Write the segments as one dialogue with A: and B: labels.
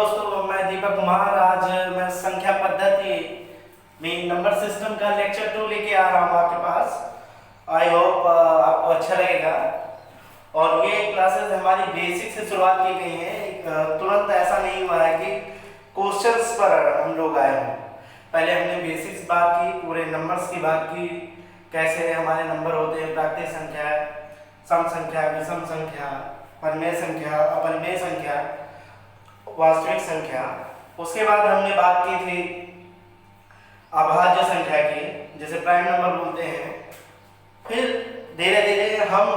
A: दोस्तों, मैं दीपक कुमार। आज मैं संख्या पद्धति में नंबर सिस्टम का लेक्चर 2 लेके आ रहा हूँ आपके पास। आई होप आपको अच्छा लगेगा। और ये क्लासेस हमारी बेसिक से शुरुआत की गई है। तुरंत ऐसा नहीं हुआ है कि क्वेश्चंस पर हम लोग आए हैं। पहले हमने बेसिक्स बात की, पूरे नंबर्स की बात की, कैसे हमारे नंबर होते हैं, प्राकृतिक संख्या, सम संख्या, विषम संख्या, परिमेय संख्या, अपरिमेय संख्या, वास्तविक संख्या। उसके बाद हमने बात की थी अभाज्य संख्या की, जिसे प्राइम नंबर बोलते हैं। फिर धीरे धीरे हम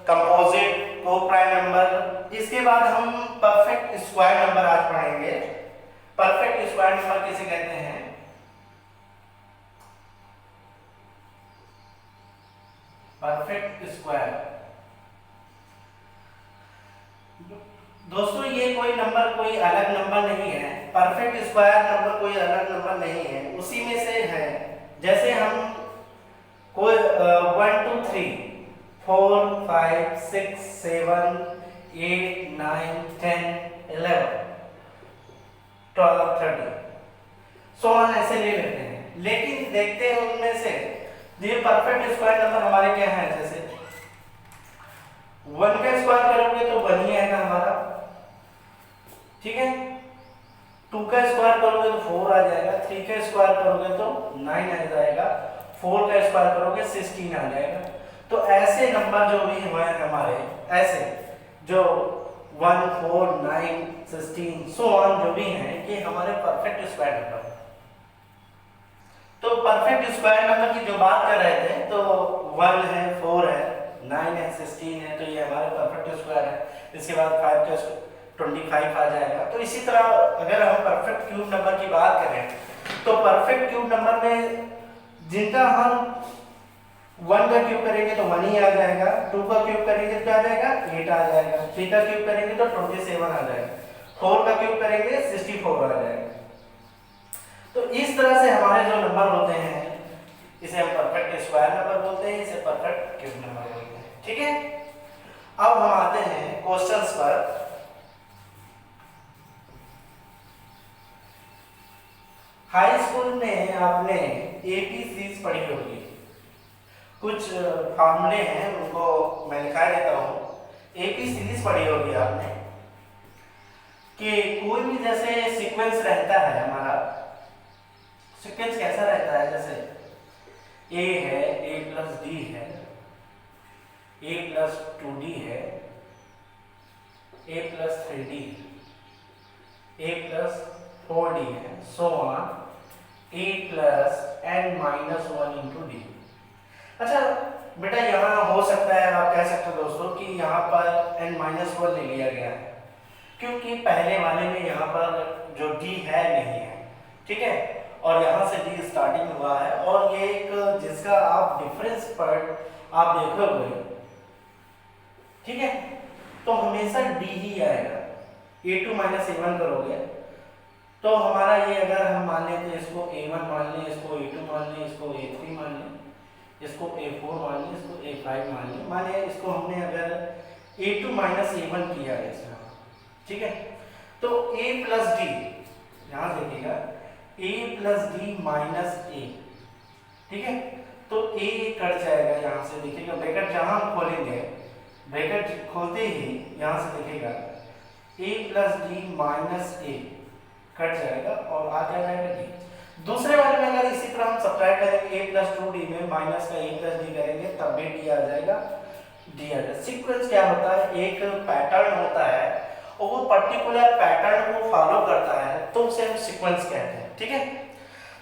A: कंपोजिट को प्राइम नंबर, इसके बाद हम परफेक्ट स्क्वायर नंबर आज पढ़ेंगे। परफेक्ट स्क्वायर नंबर किसे कहते हैं? Perfect square. दोस्तों, ये कोई नंबर कोई अलग नंबर नहीं है। परफेक्ट स्क्वायर नंबर कोई अलग नंबर नहीं है, उसी में से है। जैसे हम कोई 1 2 3 4 5 6 7 8 9 10 11 12 13 सो ऑन ऐसे ले लेते हैं। लेकिन देखते हैं उनमें से ये परफेक्ट स्क्वायर नंबर हमारे क्या है। जैसे 1 का स्क्वायर करोगे तो 1 ही आएगा हमारा, ठीक है। 2 का स्क्वायर करोगे तो 4 आ जाएगा, 3 का स्क्वायर करोगे तो 9 आ जाएगा, 4 का स्क्वायर करोगे 16 आ जाएगा। तो ऐसे नंबर जो भी हुए हमारे, ऐसे जो 1 4 9 16 सो ऑन जो भी हैं, ये हमारे परफेक्ट स्क्वायर नंबर है। तो परफेक्ट स्क्वायर नंबर की जो बात कर रहे थे, तो 1 है, 4 है, 9 है, 16 है, तो ये हमारे परफेक्ट स्क्वायर है। इसके बाद 5 का 25 आ जाएगा। तो इसी तरह अगर हम परफेक्ट क्यूब नंबर की बात करें, तो परफेक्ट क्यूब नंबर में जिनका हम 1 का क्यूब करेंगे तो 1 ही आ जाएगा, 2 का क्यूब करेंगे तो क्या आ जाएगा, 8 आ जाएगा, 3 का क्यूब करेंगे तो 27 आ जाएगा, 4 का क्यूब करेंगे 64 आ जाएगा। तो इस तरह से हमारे जो नंबर होते हैं, इसे हम परफेक्ट स्क्वायर नंबर बोलते हैं, इसे परफेक्ट क्यूब नंबर बोलते हैं, ठीक है। अब हम आते हैं क्वेश्चंस पर। हाई स्कूल में आपने एपी सीरीज पढ़ी होगी। कुछ फॉर्मूले हैं, उनको मैं लिखा देता हूँ। एपी सीरीज पढ़ी होगी आपने कि कोई भी जैसे सीक्वेंस रहता है, हमारा सीक्वेंस कैसा रहता है, जैसे ए है, ए प्लस डी है, ए प्लस 2d है, ए प्लस 3d है, ए प्लस 4d है, so on a plus n minus 1 into D. अच्छा बेटा, यहाँ हो सकता है आप कह सकते हो दोस्तों कि यहाँ पर n माइनस 1 ले लिया गया है, क्योंकि पहले वाले में यहाँ पर जो d है नहीं है, ठीक है, और यहाँ से d स्टार्टिंग हुआ है। और ये एक जिसका आप डिफरेंस पर आप देखोगे, ठीक है, तो हमेशा d ही आएगा। a2 माइनस a1 करोगे तो हमारा ये, अगर हम मान लें तो इसको a1 मान लें, इसको a2 मान लें, इसको a3 मान लें, इसको a4 मान लें, इसको a5 मान लें। मान लिया इसको हमने अगर a2 माइनस a1 किया है इसमें, ठीक है, तो a प्लस डी, यहाँ देखिएगा a plus D minus a, ठीक है, तो a कट जाएगा। यहाँ से देखिएगा ब्रैकेट जहाँ हम खोलेंगे, ब्रैकेट खोलते ही यहाँ से देखिएगा a plus D minus a cut जाएगा और आ जाएगा डी। दूसरे वाले में अगर इसी तरह हम सब्ट्रैक्ट करेंगे, a प्लस 2d में माइनस का a प्लस डी करेंगे, तब भी d आ जाएगा, d आ जाएगा। सीक्वेंस क्या होता है, एक पैटर्न होता है और वो पर्टिकुलर पैटर्न को फॉलो करता है, तो उसे हम सीक्वेंस कहते हैं, ठीक है।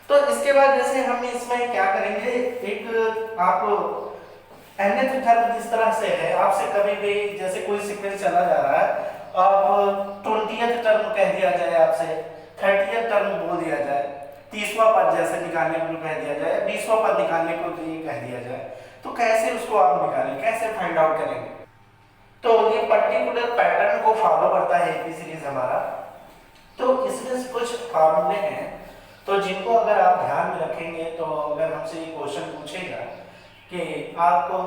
A: तो इसके बाद जैसे हम इसमें क्या करेंगे, एक आप nth टर्म जिस तरह से है, आपसे कभी भी जैसे कोई सीक्वेंस चला जा रहा है, अब 20th टर्म कह दिया जाए, आपसे 30th टर्म बोल दिया जाए, 30वां पद जैसे निकालने को कह दिया जाए, 20वां पद निकालने को कह दिया जाए, तो कैसे उसको आप निकालेंगे, कैसे फाइंड आउट करेंगे। तो ये पर्टिकुलर पैटर्न को फॉलो करता है एपी सीरीज हमारा। तो इसमें कुछ फॉर्मूले हैं, तो जिनको अगर आप ध्यान में रखेंगे, तो अगर हमसे ये क्वेश्चन पूछेगा कि आपको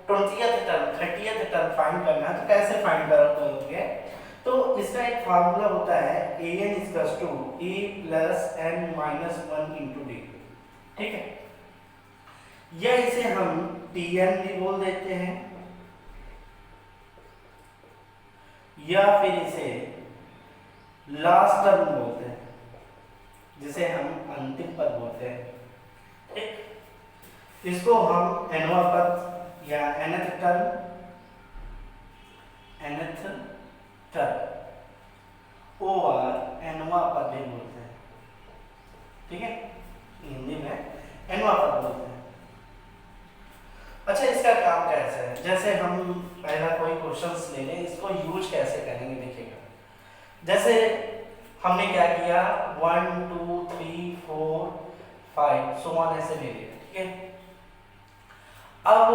A: 20th term 30th term find करना है, तो कैसे फाइंड करोगे। तो इसका एक फार्मूला होता है an equals to a plus n minus 1 into d, ठीक है। या इसे हम tn भी बोल देते हैं, या फिर इसे लास्ट टर्म बोलते हैं, जिसे हम अंतिम पद बोलते हैं, ठीक। इसको हम nवां पद या nth टर्म और nवां पद भी बोलते हैं, ठीक है। हिंदी में nवां पद बोलते हैं। अच्छा, इसका काम कैसे है? जैसे हम पहला कोई क्वेश्चंस ले लें, इसको यूज कैसे करेंगे देखिएगा। जैसे हमने क्या किया, 1 2 3 4 5 सो ऑन ऐसे ले लिया, ठीक है। अब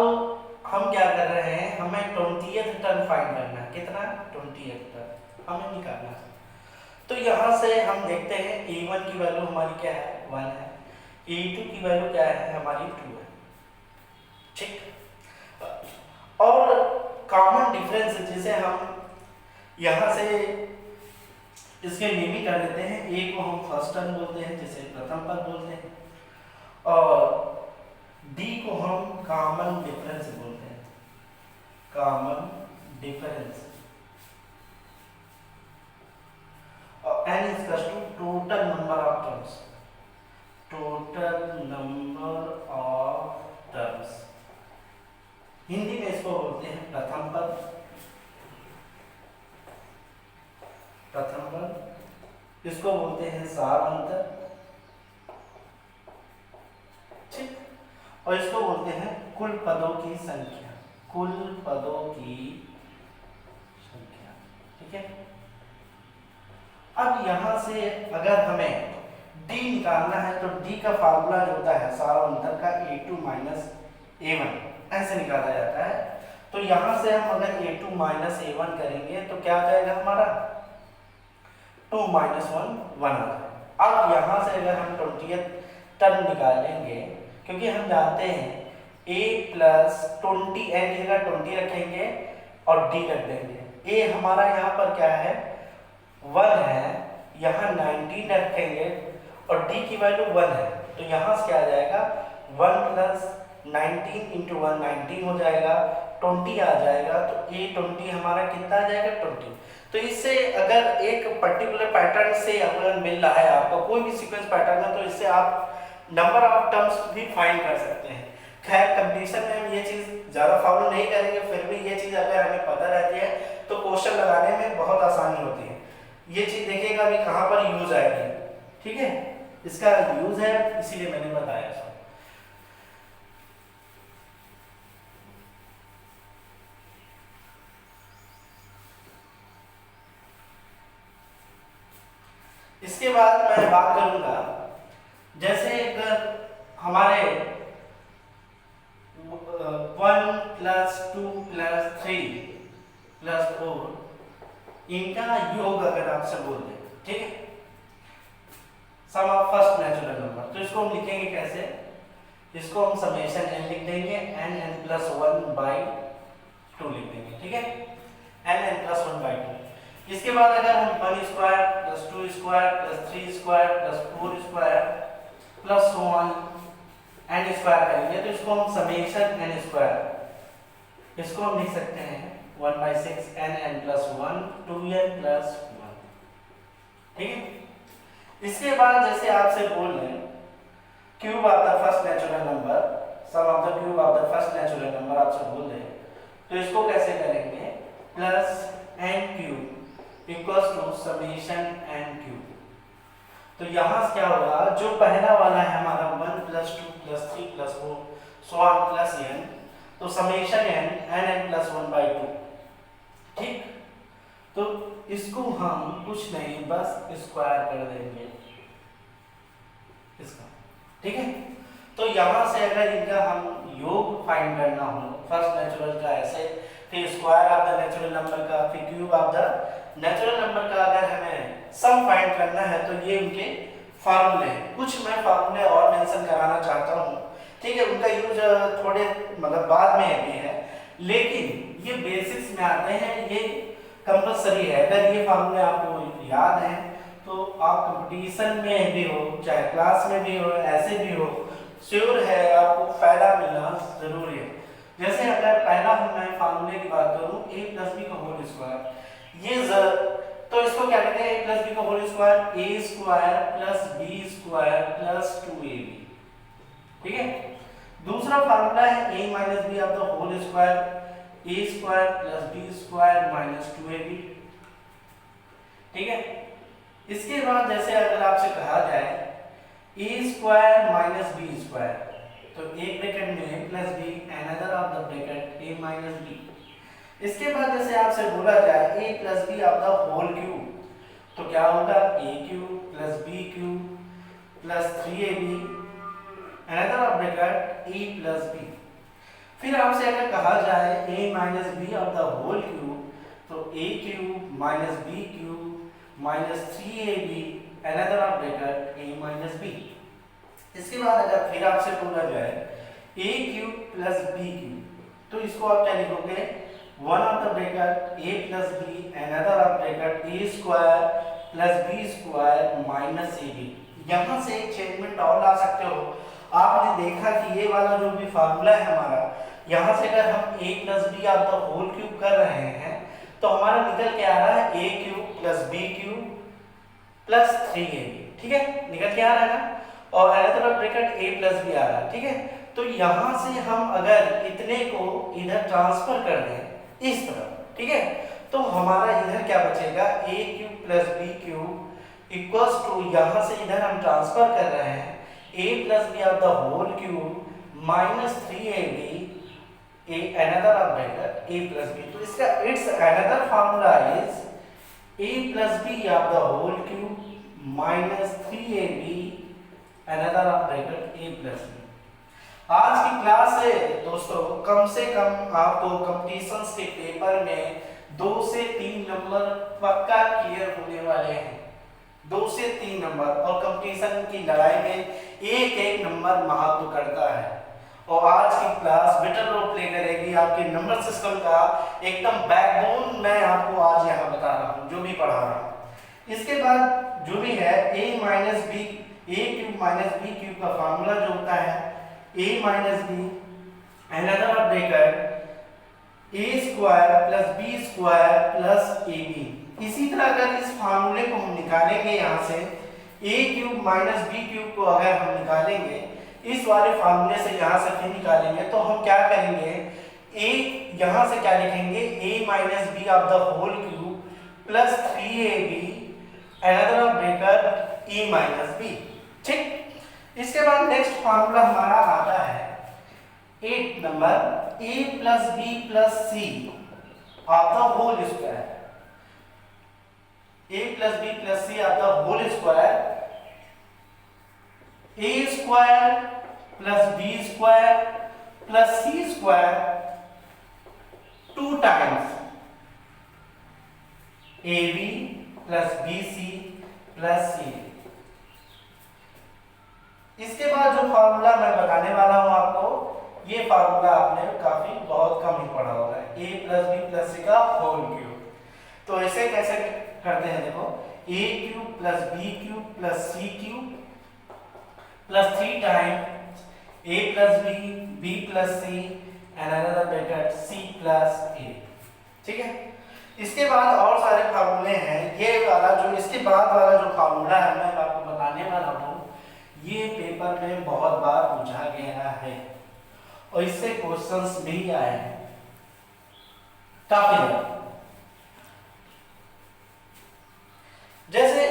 A: हम क्या कर रहे हैं, हमें 20th टर्म फाइंड करना है। कितना? 20th टर्म हमें निकालना है। तो यहाँ से हम देखते हैं a1 की वैल्यू हमारी क्या है, 1 है। a2 की वैल्यू क्या है, हमारी 2 है, ठीक। और कॉमन डिफरेंस जिसे हम यहाँ से इसके लिमिट कर देते हैं, a को हम फर्स्ट टर्म बोलते हैं, जिसे प्रथम पद बोलते हैं, और d को हम कॉमन डिफरेंस बोलते हैं, कॉमन डिफरेंस, और n is equal to total number of terms, total number of terms. Hindi में इसको बोलते हैं प्रथम पद, प्रथम पद। इसको बोलते हैं सार अंतर, ठीक। और इसको बोलते हैं कुल पदों की संख्या, कुल पदों की संख्या, ठीक है। अब यहां से अगर हमें d निकालना है तो d का फार्मूला जो होता है सार अंतर का a2 माइनस a1 ऐसे निकाला जाता है। तो यहां से हम अगर a2 माइनस a1 करेंगे तो क्या आ जाएगा हमारा, 2 माइनस 1 1 आ जाएगा। अब यहां से अगर हम 20th टर्म निकालेंगे, क्योंकि हम जानते हैं a प्लस 20 n की जगह 20 रखेंगे और d रख देंगे। a हमारा यहाँ पर क्या है, 1 है, यहाँ 19 रखेंगे और d की वैल्यू 1 है, तो यहाँ से क्या आ जाएगा, 1 प्लस 19 इंटू 1 19 हो जाएगा, 20 आ जाएगा। तो a20 हमारा कितना आ जाएगा, 20। तो इससे अगर एक पर्टिकुलर पैटर्न से अगर मिल रहा है आपको कोई भी सीक्वेंस पैटर्न है, तो इससे आप नंबर ऑफ टर्म्स भी फाइंड कर सकते हैं। खैर कंपटीशन में हम ये चीज़ ज़्यादा फॉलो नहीं करेंगे, फिर भी ये चीज़ अगर हमें पता रहती है तो क्वेश्चन लगाने में बहुत आसानी होती है। ये चीज़ देखिएगा अभी कहाँ पर यूज आएगी, ठीक है। इसका यूज है, इसीलिए मैंने बताया इसको। इसके बाद मैं बात करूंगा, जैसे अगर हमारे 1 प्लस 2 प्लस 3 प्लस 4 इनका योग अगर आपसे बोल दें, ठीक है, सम ऑफ फर्स्ट नेचुरल नंबर, तो इसको हम लिखेंगे कैसे, इसको हम समेशन n लिख देंगे, n प्लस 1 बाई 2 लिख देंगे, ठीक है, n प्लस 1 बाई 2। इसके बाद अगर हम 1 square plus 2 square plus 3 square plus 4 square plus so on n square करेंगे, तो इसको हम समेशन n स्क्वायर, इसको हम लिख सकते हैं 1/6 n प्लस 1 2n प्लस 1, ठीक है। इसके बाद जैसे आपसे बोल रहे हैं cube of the first natural number, sum of the cube of the first natural number आपसे बोल रहे हैं, तो इसको कैसे करेंगे, plus n cube equals to summation n cube. तो यहाँ से क्या होगा, जो पहला वाला है हमारा 1 plus 2 plus 3 plus 4 so on plus n, तो समेशन n प्लस 1 बाई 2, ठीक। तो इसको हम कुछ नहीं बस स्क्वायर कर देंगे इसका, ठीक है। तो यहाँ से अगर इनका हम योग फाइंड करना हो, फर्स्ट नेचुरल का ऐसे, फिर square of the natural number का, फिर cube of the natural number का अगर हमें सम फाइंड करना है, तो ये उनके फार्मूले हैं। कुछ मैं फार्मूले और मेंशन कराना चाहता हूँ, ठीक है, उनका यूज थोड़े मतलब बाद में भी है, लेकिन ये बेसिक्स में आते हैं। ये कंपलसरी है। अगर ये फार्मूले आपको याद है तो आप कंपटीशन में भी हो, चाहे क्लास में भी हो, ऐसे भी हो, श्योर है आपको फायदा मिलना जरूरी है। जैसे अगर पहला मैं फार्मूले की बात करूं a प्लस बी का होल स्क्वायर, तो इसको क्या कहते हैं, a प्लस बी का whole square, a square plus b square plus 2ab। ठीक है। दूसरा फार्मूला है a minus b of the whole square, a square plus b square minus 2ab। ठीक है। इसके बाद जैसे अगर आपसे कहा जाए a square minus b square, तो एक ब्रैकेट में a plus b, another of the bracket a minus b. इसके बाद जैसे आपसे बोला जाए a plus b of the whole cube, तो क्या होगा, a cube plus b cube plus 3ab, another of bracket a plus b। फिर आपसे अगर कहा जाए a minus b of the whole cube, तो a cube minus b cube minus 3ab, another of bracket a minus b। इसके बाद अगर फिर आपसे बोला जाए a cube plus b cube, तो इसको आप क्या लिखोगे, one of the bracket a plus b, another of bracket a square plus b square minus ab। यहाँ से एक चेंजमेंट और ला सकते हो। आपने देखा कि ये वाला जो भी फार्मूला है हमारा, यहाँ से अगर हम a plus b of the whole cube कर रहे हैं तो हमारा निकल के आ रहा है a cube plus b cube plus 3ab। ठीक है, निकल के आ रहा है ना, और another bracket a plus b आ रहा है। ठीक है, तो यहाँ से हम अगर इतने को इधर ट्रांसफर कर दें इस तरफ, ठीक है, तो हमारा इधर क्या बचेगा, a cube plus b cube equals to, यहाँ से इधर हम ट्रांसफर कर रहे हैं a plus b of the whole cube minus 3ab, a another of bracket a plus b। तो इसका it's another formula is a plus b of the whole cube minus 3ab, another of bracket a plus b। आज की class से दोस्तों कम से कम आपको competitions के paper में 2 से 3 नंबर पक्का क्लियर होने वाले हैं, 2 से 3 नंबर। और कंपटीशन की लड़ाई में एक एक नंबर महत्व करता है। और आज की क्लास विटल रोल प्ले करेगी आपके नंबर सिस्टम का एकदम बैकबोन। मैं आपको आज यहाँ बता रहा हूँ जो भी पढ़ा रहा हूँ। इसके बाद जो भी है a minus b, a cube minus b cube का फार्मूला जो होता है a minus b, another of bracket a square plus b square plus ab। इसी तरह अगर इस फार्मूले को हम निकालेंगे, यहाँ से a cube minus b cube को अगर हम निकालेंगे इस वाले फार्मूले से, यहाँ से फिर निकालेंगे, तो हम क्या करेंगे, a यहाँ से क्या लिखेंगे, a minus b of the whole cube plus 3ab, another of bracket e minus b. ठीक। इसके बाद नेक्स्ट फार्मूला हमारा आता है 8 number, a plus B plus c of the whole square, a plus B plus c of the whole square, a square plus b square plus c square 2 times ab plus bc plus c। इसके बाद जो formula मैं बताने वाला हूं आपको, ये formula आपने काफी बहुत कम ही पढ़ा होगा, a plus B plus c का होल क्यूब। तो ऐसे कैसे करते हैं, देखो, a cube plus b cube plus c cube plus 3 times a plus b, b plus c, and another bracket c plus a। ठीक है। इसके बाद और सारे फार्मूले हैं। ये वाला जो इसके बाद वाला जो फार्मूला है मैं आपको बताने वाला हूँ, ये पेपर में बहुत बार पूछा गया है और इससे क्वेश्चंस भी आए हैं काफी बार। जैसे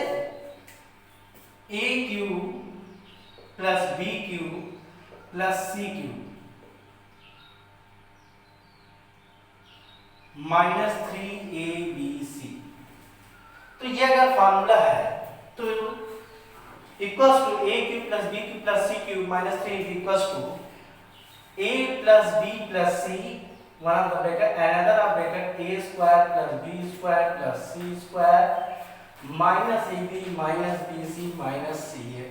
A: a cube plus b cube plus c cube minus 3abc। तो ये अगर फार्मूला है तो equals to a cube plus b cube plus c cube minus 3ab equals to a plus b plus c, one of the bracket another of bracket a square plus b square plus c square minus ab minus bc minus ca।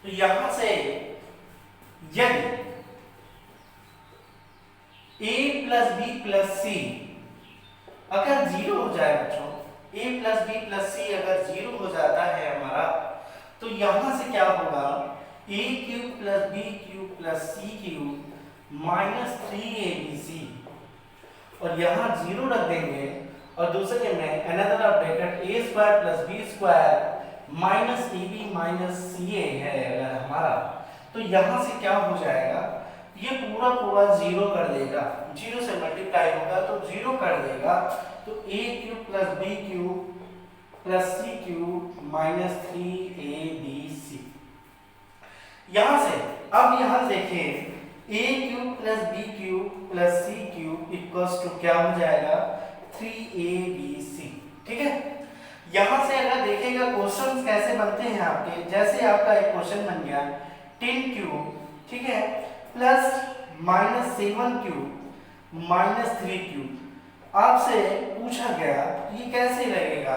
A: तो यहां से यदि a plus B plus C अगर zero हो जाए बच्चों, a plus B plus C अगर zero हो जाता है हमारा, तो यहां से क्या होगा, a cube plus B cube plus C cube minus 3abc, और यहां जीरो रख देंगे और दूसरे में another bracket a square plus B square minus ab minus ca है अगर हमारा, तो यहां से क्या हो जाएगा, ये पूरा पूरा जीरो कर देगा, जीरो से मल्टीप्लाई होगा तो जीरो कर देगा, तो a cube plus B cube plus C cube minus 3abc। यहां से अब यहां देखिए a cube plus B cube plus C cube equals to क्या हो जाएगा 3abc। ठीक है, यहां से अगर देखिएगा क्वेश्चंस कैसे बनते हैं आपके, जैसे आपका एक क्वेश्चन बन गया 10 क्यूब, ठीक है, plus minus 7 cube minus 3 cube, आपसे पूछा गया ये कैसे लगेगा।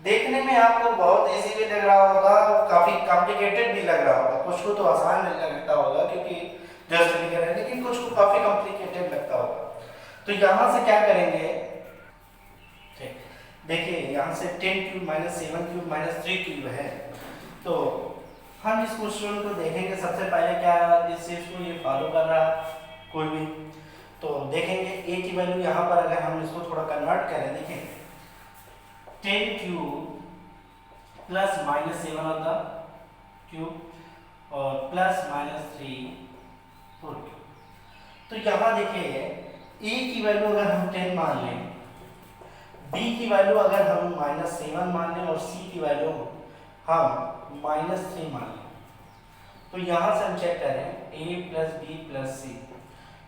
A: देखने में आपको बहुत इजी भी लग रहा होगा, काफी कॉम्प्लिकेटेड भी लग रहा होगा, कुछ को तो आसान लगता होगा क्योंकि जस्ट लिख रहे हैं, लेकिन कुछ को काफी कॉम्प्लिकेटेड लगता होगा। तो यहां से क्या करेंगे, देखिए यहां से 10 cube minus 7 cube minus 3 cube है, तो हम इस क्वेश्चन को देखेंगे। सबसे पहले क्या इस चीज को ये फॉलो कर रहा कोई भी, तो देखेंगे a की वैल्यू यहाँ पर अगर हम इसको थोड़ा कन्वर्ट करें, देखें 10 क्यूब प्लस माइनस 7 होता क्यूब और प्लस माइनस 3 फोर क्यूब, तो यहाँ देखिए a की वैल्यू अगर हम 10 मान लें, b की वैल्यू अगर हम माइनस 7 मान लें और c की वैल्यू हम माइनस 3 मान लें, तो यहाँ से हम चेक करें a प्लस बी प्लस सी,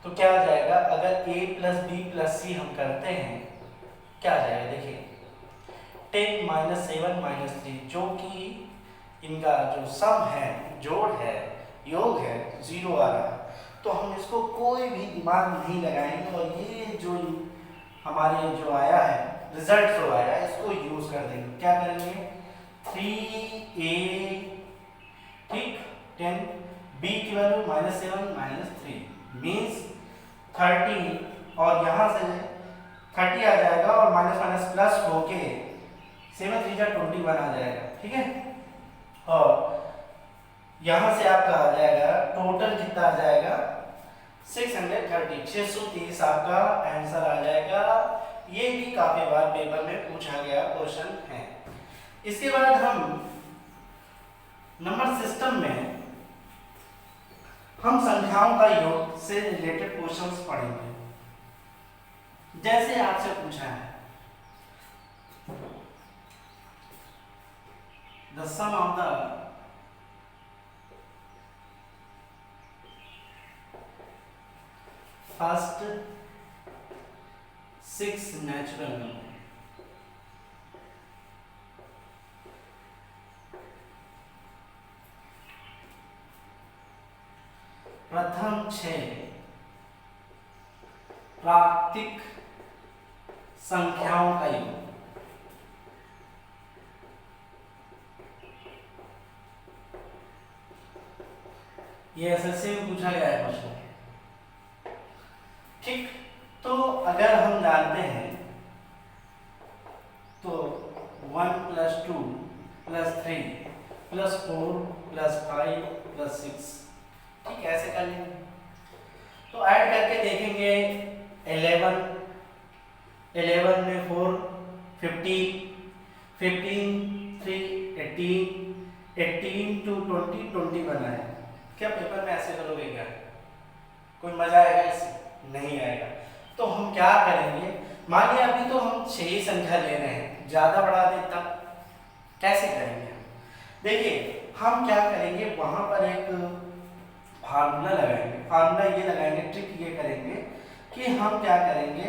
A: तो क्या आ जाएगा, अगर a प्लस बी प्लस सी हम करते हैं क्या आ जाएगा, देखिए 10 माइनस 7 माइनस 3, जो कि इनका जो सम है, जोड़ है, योग है, जीरो आ रहा है, तो हम इसको कोई भी दिमाग नहीं लगाएंगे और ये जो हमारे जो आया है रिजल्ट जो आया है इसको यूज कर देंगे। क्या करेंगे 3a, ठीक, 10, b की वैल्यू माइनस 7 माइनस 3 मीन्स 30, और यहाँ से 30 आ जाएगा और माइनस माइनस प्लस होके 7 3 जा 21 आ जाएगा। ठीक है, और यहाँ से आपका आ जाएगा टोटल कितना आ जाएगा 630, 630 आपका आंसर आ जाएगा। ये भी काफी बार पेपर में पूछा गया क्वेश्चन है। इसके बाद हम नंबर सिस्टम में हम संख्याओं का योग से रिलेटेड क्वेश्चंस पढ़ेंगे। जैसे आपसे पूछा है the sum of the first 6 natural number, प्रथम 6 प्राकृतिक संख्याओं का योग। ये एसएससी में पूछा गया है क्वेश्चन। ठीक, तो अगर हम जानते हैं तो 1 plus 2 plus 3 plus 4 plus 5 plus 6, ठीक, ऐसे कर लेंगे। तो ऐड करके देखेंगे 11 में 4 15 15 3 18 टू 20 बना है। क्या पेपर में ऐसे करोगे क्या? कोई मजा आएगा इससे? नहीं आएगा। तो हम क्या करेंगे, मान लिया अभी तो हम 6 ही संख्या ले रहे हैं, ज्यादा बढ़ा दे तब कैसे करेंगे? देखिए हम क्या करेंगे, वहां पर एक फार्मूला लगाएंगे। फार्मूला ये लगाएंगे, ट्रिक ये करेंगे कि हम क्या करेंगे,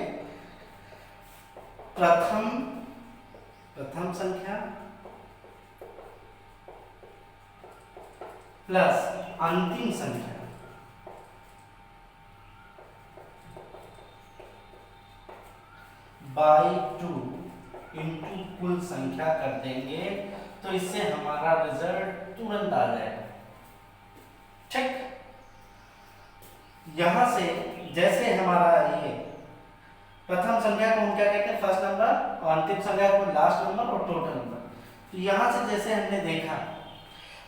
A: प्रथम संख्या प्लस अंतिम संख्या बाई 2 इंटू कुल संख्या कर देंगे, तो इससे हमारा रिजल्ट तुरंत आ जाएगा। ठीक, यहां से जैसे हमारा ये प्रथम संख्या को हम क्या कहते हैं, फर्स्ट नंबर, और अंतिम संख्या को लास्ट नंबर और टोटल नंबर। तो यहाँ से जैसे हमने देखा,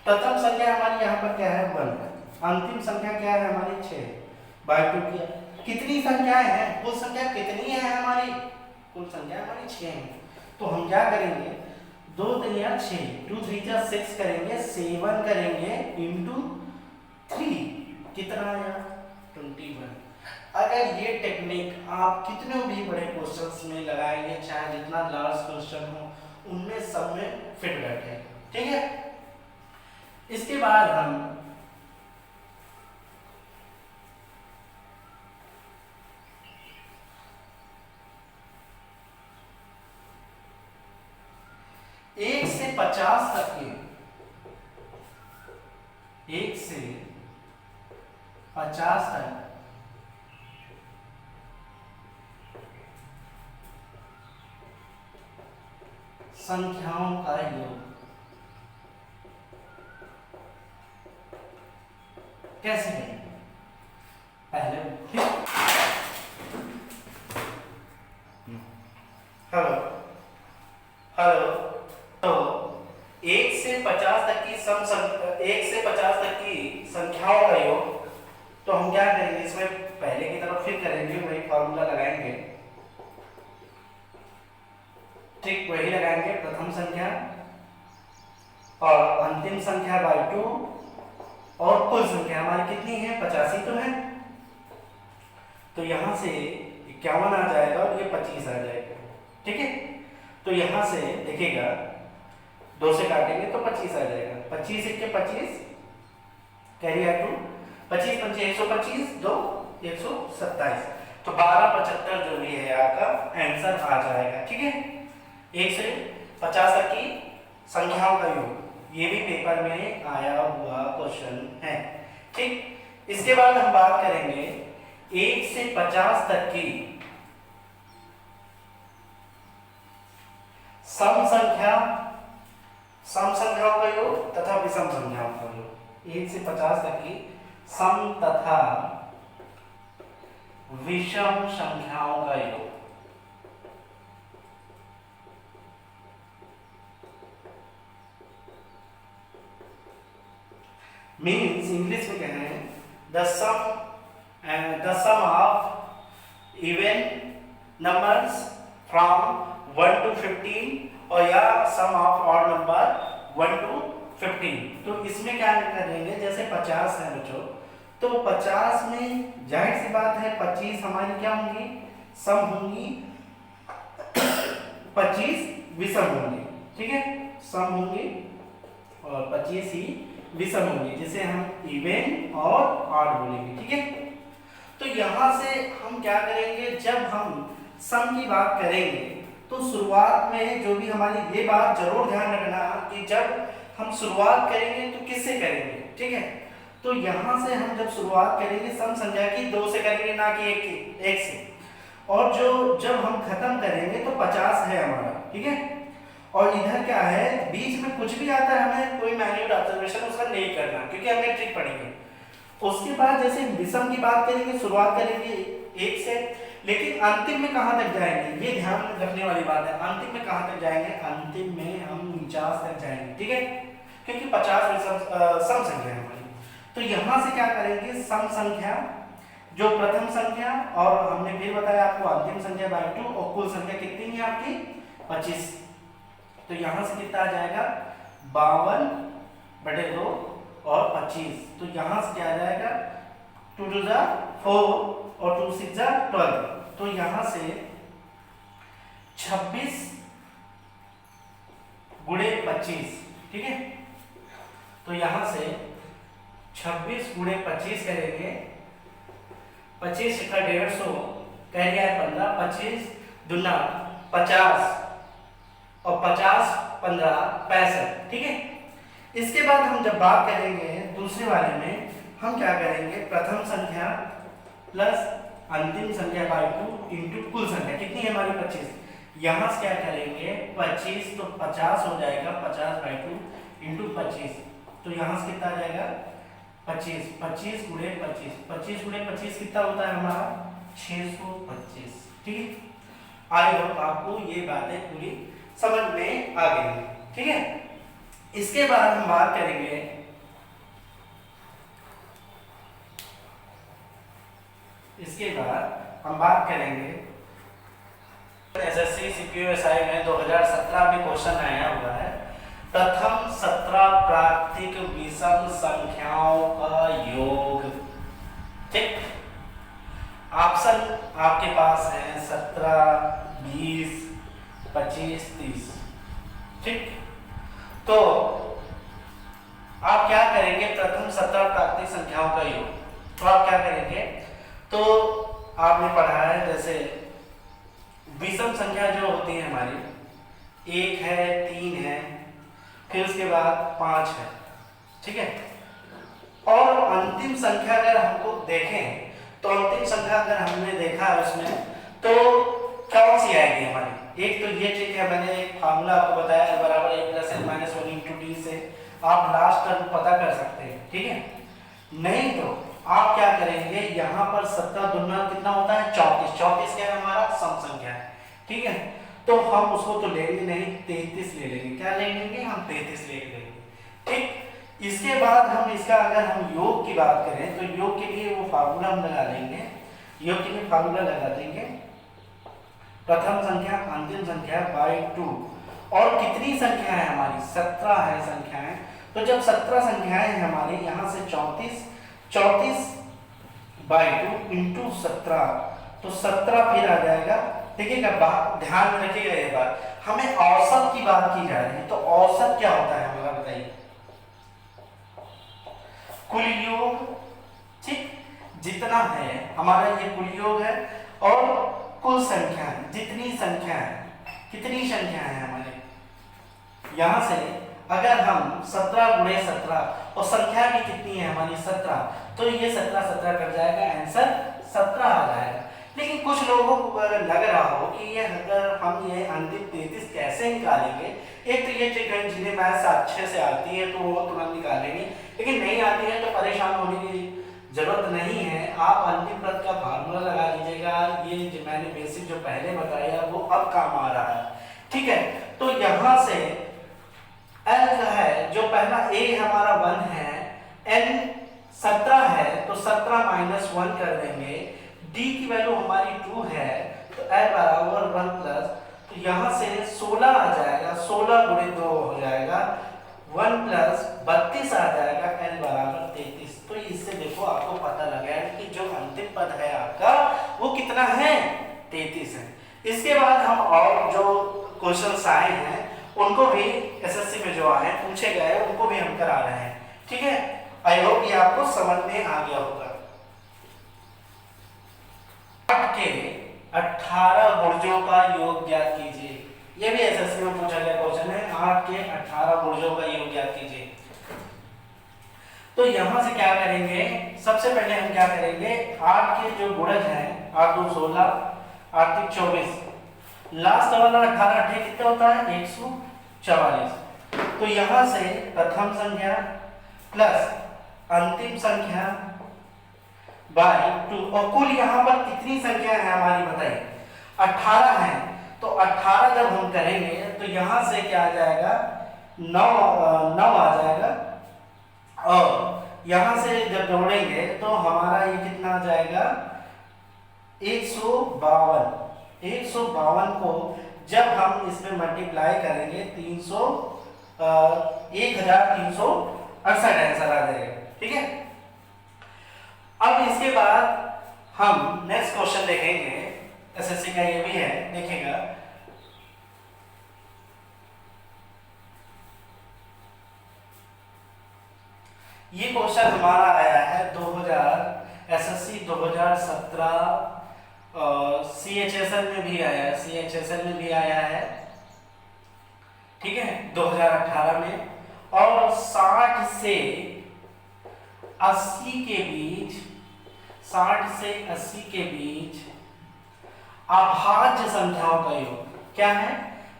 A: प्रथम संख्या हमारी यहाँ पर क्या है, 1 है, अंतिम संख्या क्या है हमारी 6 बाई 2 किया। कितनी संख्याएं हैं, कुल संख्या कितनी है हमारी, कुल संख्या हमारी 6 है। तो हम क्या करेंगे, 2 3 6, 2 3 6 करेंगे, 7 करेंगे इंटू 3, कितना आया 21। अगर ये टेक्निक आप कितने भी बड़े क्वेश्चंस में लगाएंगे, चाहे जितना लार्ज क्वेश्चन हो, उनमें सब में फिट बैठे, ठीक है। इसके बाद हम एक से 50 तक के, 1 से 50 तक संख्याओं का योग कैसे करेंगे, पहले हेलो हेलो, तो 1 से 50 तक की 1 से 50 तक की संख्याओं का योग, तो हम क्या करेंगे, इसमें पहले की तरफ फिर करेंगे, वही फॉर्मूला लगाएंगे, ठीक वही लगाएंगे, प्रथम संख्या और अंतिम संख्या बाई 2, और कुल संख्या हमारी कितनी है, 85 तो है, तो यहां से 51 आ जाएगा और ये 25 आ जाएगा, ठीक है। तो यहां से देखिएगा 2 से काटेंगे तो 25 आ जाएगा, 25 1 के 25 कैरी आर 2, 25 5 125, 2 127, तो 1275 जो भी है आपका आंसर आ जाएगा, ठीक है। 1 से 50 तक की संख्याओं का योग, ये भी पेपर में आया हुआ क्वेश्चन है, ठीक। इसके बाद हम बात करेंगे 1 से 50 तक की सम संख्याओं का योग तथा विषम संख्याओं का योग। 1 से 50 तक की सम तथा विषम संख्याओं का योग, मीन्स इंग्लिश में कह रहे हैं the sum of even numbers from 1 to 15, और या sum of odd number 1 to 15। तो इसमें क्या करेंगे, जैसे 50 है बच्चों, तो 50 में जाहिर सी बात है 25 हमारी क्या होंगी, सम होंगी, 25 विषम होंगी, ठीक है, सम होंगी और 25 ही विषम होंगी, जिसे हम इवन और ऑड बोलेंगे, ठीक है। तो यहां से हम क्या करेंगे, जब हम सम की बात करेंगे तो शुरुआत में जो भी हमारी, ये बात जरूर ध्यान रखना कि जब हम शुरुआत करेंगे तो किससे करेंगे, ठीक है। तो यहां से हम जब शुरुआत करेंगे सम संख्या की 2 से करेंगे, ना कि 1 से, और जब हम खत्म करेंगे तो 50 है हमारा, ठीक है। और इधर क्या है, बीच में कुछ भी आता है हमें कोई मैन्यूट ऑब्जर्वेशन उसका नहीं करना, क्योंकि हमने ट्रिक पढ़ी है। उसके बाद जैसे विषम की बात करेंगे, शुरुआत करेंगे 1 से, लेकिन अंतिम में कहां तक जाएंगे, ये ध्यान रखने वाली बात है, अंतिम में कहां तक जाएंगे, अंतिम में हम 49 तक जाएंगे, ठीक है, क्योंकि 50 सम संख्या है हमारी। तो यहां से क्या करेंगे, सम संख्या जो प्रथम संख्या, और हमने फिर बताया आपको अंतिम संख्या बाई 2, और कुल संख्या कितनी है आपकी 25। तो यहां से कितना आ जाएगा, 52/2 और 25, तो यहां से क्या आ जाएगा, 2 2 4 और 2 6 12, तो यहां से 26 गुणे 25, ठीक है। तो यहां से 26 गुणे 25 करेंगे, 25 का 150 कैरी आए 15, 25 दूना 50 और 50 15 65, ठीक है। इसके बाद हम जब बात करेंगे दूसरे वाले में, हम क्या करेंगे, प्रथम संख्या प्लस अंतिम संख्या बाई 2 इंटू कुल संख्या कितनी है हमारी 25, यहां से क्या करेंगे 25, तो 50 हो जाएगा, 50/2 इंटू 25, तो यहां से कितना आ जाएगा 25, 25 गुणे 25, 25 गुणे 25 कितना होता है हमारा 625। ठीक है, आई होप आपको ये बातें पूरी समझ में आ गई। ठीक है, इसके बाद हम बात करेंगे एसएससी सीपीओएसआई में 2017 में क्वेश्चन आया हुआ है, प्रथम 17 प्राकृतिक विषम संख्याओं का योग। ठीक, ऑप्शन आपके पास है 17, 20, 25, 30। ठीक, तो आप क्या करेंगे, प्रथम 17 प्राकृतिक संख्याओं का योग, तो आप क्या करेंगे, तो आपने पढ़ा है जैसे विषम संख्या जो होती है हमारी, 1 है, 3 है, फिर उसके बाद 5 है। ठीक है, और अंतिम संख्या अगर हमको देखें तो अंतिम संख्या अगर हमने देखा है उसमें तो कौन सी आएगी हमारी, एक तो ये ठीक है, मैंने एक फार्मूला आपको बताया है, बराबर a + n - 1 × d से आप लास्ट टर्म पता कर सकते हैं। ठीक है, नहीं तो आप क्या करेंगे, यहाँ पर 17 दूना कितना होता है 34, 34 क्या है हमारा सम संख्या है। ठीक है, तो हम उसको तो लेंगे नहीं, 33 ले लेंगे। क्या ले लेंगे हम, 33 ले लेंगे। ठीक, इसके बाद हम इसका अगर हम योग की बात करें तो योग के लिए वो फार्मूला हम लगा लेंगे, योग के लिए फार्मूला लगा देंगे, प्रथम संख्या अंतिम संख्या बाई 2, और कितनी संख्या है हमारी 17 है संख्याएं, तो जब 17 संख्याएं हैं हमारी, यहाँ से 34 बाई 2 इंटू 17, तो 17 फिर आ जाएगा। देखिएगा, ध्यान में रखिएगा ये बात, हमें औसत की बात की जा रही है, तो औसत क्या होता है हमारा बताइए, कुल योग। ठीक, जितना है हमारा ये कुल योग है, और कुल संख्या जितनी संख्या है, कितनी संख्या है हमारे, यहां से अगर हम 17 गुणे 17 और संख्या भी कितनी है हमारी 17, तो ये 17 17 कट जाएगा, आंसर 17 आ जाएगा। लेकिन कुछ लोगों को अगर लग रहा हो कि ये अगर हम ये अंतिम 33 कैसे निकालेंगे, एक तो ये ठीक है जिन्हें मैथ्स अच्छे से आती है तो वो तुरंत निकालेंगे, लेकिन नहीं आती है तो परेशान होने की जरूरत नहीं है। आप अंतिम पद का फार्मूला लगा लीजिएगा, ये जो मैंने बेसिक जो पहले बताया वो अब काम आ रहा है। ठीक है, तो यहाँ से L जो है, जो पहला A हमारा 1 है, N 17 है, तो 17 - 1 कर देंगे, D की वैल्यू हमारी 2 है, तो L बराबर 1 प्लस, तो यहाँ से 16 आ जाएगा, 16 गुणे 2 हो जाएगा, 1 प्लस 32 आ जाएगा, L बराबर 33। तो इससे देखो आपको पता लगा है कि जो अंतिम पद है आपका वो कितना है, 33 है। इसके बाद हम और जो क्वेश्चंस आए हैं उनको भी एसएससी में जो आए पूछे गए उनको भी हम करा रहे हैं। ठीक है, आई होप ये आपको समझ में आ गया होगा। 8 के 18 गुर्जों का योग ज्ञात कीजिए, ये भी एसएससी में पूछा गया क्वेश्चन है, 8 के 18 गुर्जों का योग ज्ञात कीजिए। तो यहां से क्या करेंगे, सबसे पहले हम क्या करेंगे, 8 के जो गुणज हैं, 8 2 16, 8 3 24, लास्ट वाला 18 8 कितना होता है 144। तो यहां से प्रथम संख्या प्लस अंतिम संख्या बाई 2, और कुल यहां पर कितनी संख्या है हमारी बताइए, 18 है, तो 18 जब हम करेंगे तो यहां से क्या आ जाएगा 9 आ जाएगा, और यहां से जब जोड़ेंगे तो हमारा ये कितना आ जाएगा 152। 152 को जब हम इसमें मल्टीप्लाई करेंगे 1368 आंसर आ जाएगा। ठीक है, अब इसके बाद हम नेक्स्ट क्वेश्चन देखेंगे, एसएससी का ये भी है, देखिएगा ये क्वेश्चन हमारा आया है 2000 एसएससी 2017 सीएचएसएल में भी आया है, सीएचएसएल में भी आया है। ठीक है, 2018 में, और 60 से 80 के बीच, 60 से 80 के बीच अभाज्य संख्याओं का योग क्या है,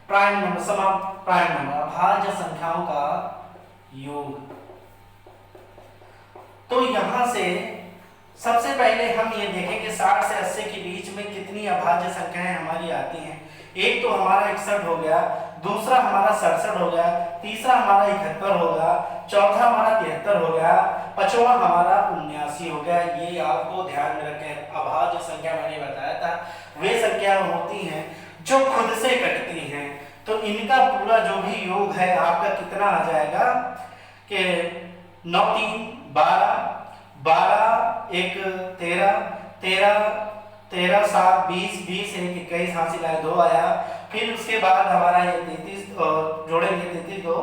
A: प्राइम नंबर, प्राइम नंबर, अभाज्य संख्याओं का योग। तो यहाँ से सबसे पहले हम ये देखेंगे 60 से 80 के बीच में कितनी अभाज्य संख्याएं हमारी आती हैं। एक तो हमारा 61 हो गया, दूसरा हमारा 67 हो गया, तीसरा हमारा 71 होगा, चौथा हमारा 73 हो गया, पांचवा हमारा 79 हो गया। ये आपको ध्यान में रखें। अभाज्य संख्या मैंने बताया था वे संख्या होती हैं जो खुद से कटती हैं। तो इनका पूरा जो भी योग है आपका कितना आ जाएगा कि 9 3 12, 12 1 13, 13 13 7 20, 20 1 21 हासिल आया, 2 आया। फिर उसके बाद हमारा ये 33 जोड़ेंगे, 33 2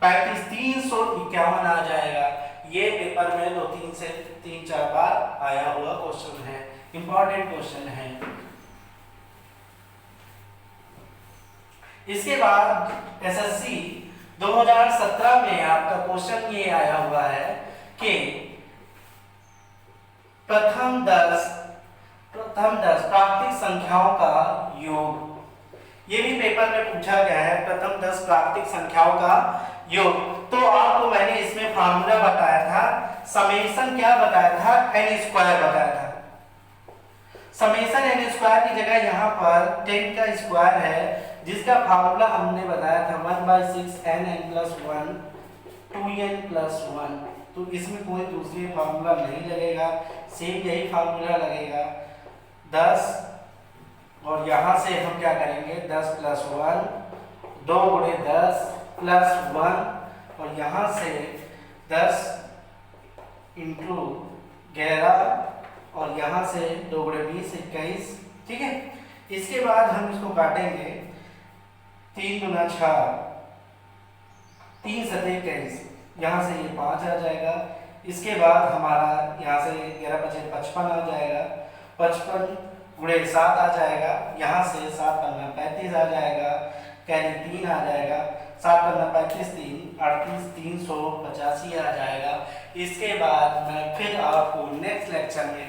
A: 35, 351 आ जाएगा। ये पेपर में 2 से 3-4 बार आया हुआ क्वेश्चन है, इंपॉर्टेंट क्वेश्चन है। इसके बाद एसएससी 2017 में आपका क्वेश्चन ये आया हुआ है कि प्रथम 10 प्राकृतिक संख्याओं का योग। ये भी पेपर में पूछा गया है, प्रथम 10 प्राकृतिक संख्याओं का योग। तो आपको मैंने इसमें फार्मूला बताया था, समेशन क्या बताया था, n स्क्वायर बताया था। समेशन n स्क्वायर की जगह यहाँ पर 10 का स्क्वायर है, जिसका फार्मूला हमने बताया था 1/6 n+1 2n+1। तो इसमें कोई दूसरी फार्मूला नहीं लगेगा, सेम यही फार्मूला लगेगा 10। और यहाँ से हम क्या करेंगे 10 + 1 2 × 10 + 1 और यहाँ से 10 × 11 और यहाँ से 2 × 20 21। ठीक है, इसके बाद हम इसको काटेंगे 3 × 6 3 × 7 21, यहाँ से ये 5 आ जाएगा। इसके बाद हमारा यहाँ से 11 × 5 55 आ जाएगा, 55 × 7 आ जाएगा, यहाँ से 7 × 35 आ जाएगा, कैरी 3 आ जाएगा, 7 × 35 3 38 385 आ जाएगा। इसके बाद मैं फिर आपको नेक्स्ट लेक्चर में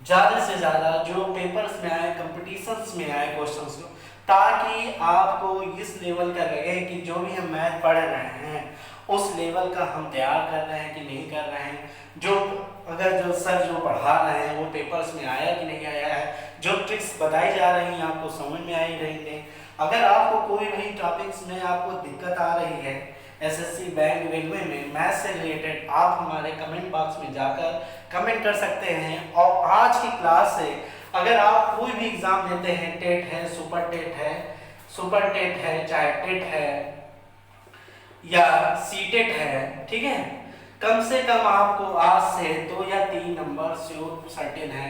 A: ज़्यादा से ज़्यादा जो पेपर्स में आए, कंपटीशंस में आए क्वेश्चंस को, ताकि आपको इस लेवल का लगे कि जो भी हम मैथ पढ़ रहे हैं उस लेवल का हम तैयार कर रहे हैं कि नहीं कर रहे हैं, जो सर जो पढ़ा रहे हैं वो पेपर्स में आया कि नहीं आया है, जो ट्रिक्स बताई जा रही हैं आपको समझ में आई रही है। अगर आपको कोई भी टॉपिक्स में आपको दिक्कत आ रही है एसएससी बैंक रेलवे में मैथ से रिलेटेड, आप हमारे कमेंट बॉक्स में जाकर कमेंट कर सकते हैं। और आज की क्लास से अगर आप कोई भी एग्जाम देते हैं, टेट है, सुपर टेट है, चाहे टेट है या सीटेट है, ठीक है, कम से कम आपको आज से 2 या 3 नंबर श्योर सर्टेन है।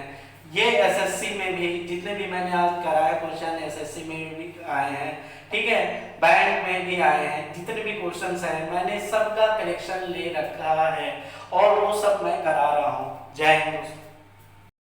A: ये एसएससी में भी जितने भी मैंने आज कराया क्वेश्चन एसएससी में भी आए हैं, ठीक है, बैंक में भी आए हैं, जितने भी क्वेश्चंस हैं मैंने सबका कलेक्शन ले रखा है और वो सब मैं करा रहा हूँ। जय हिंद दोस्तों।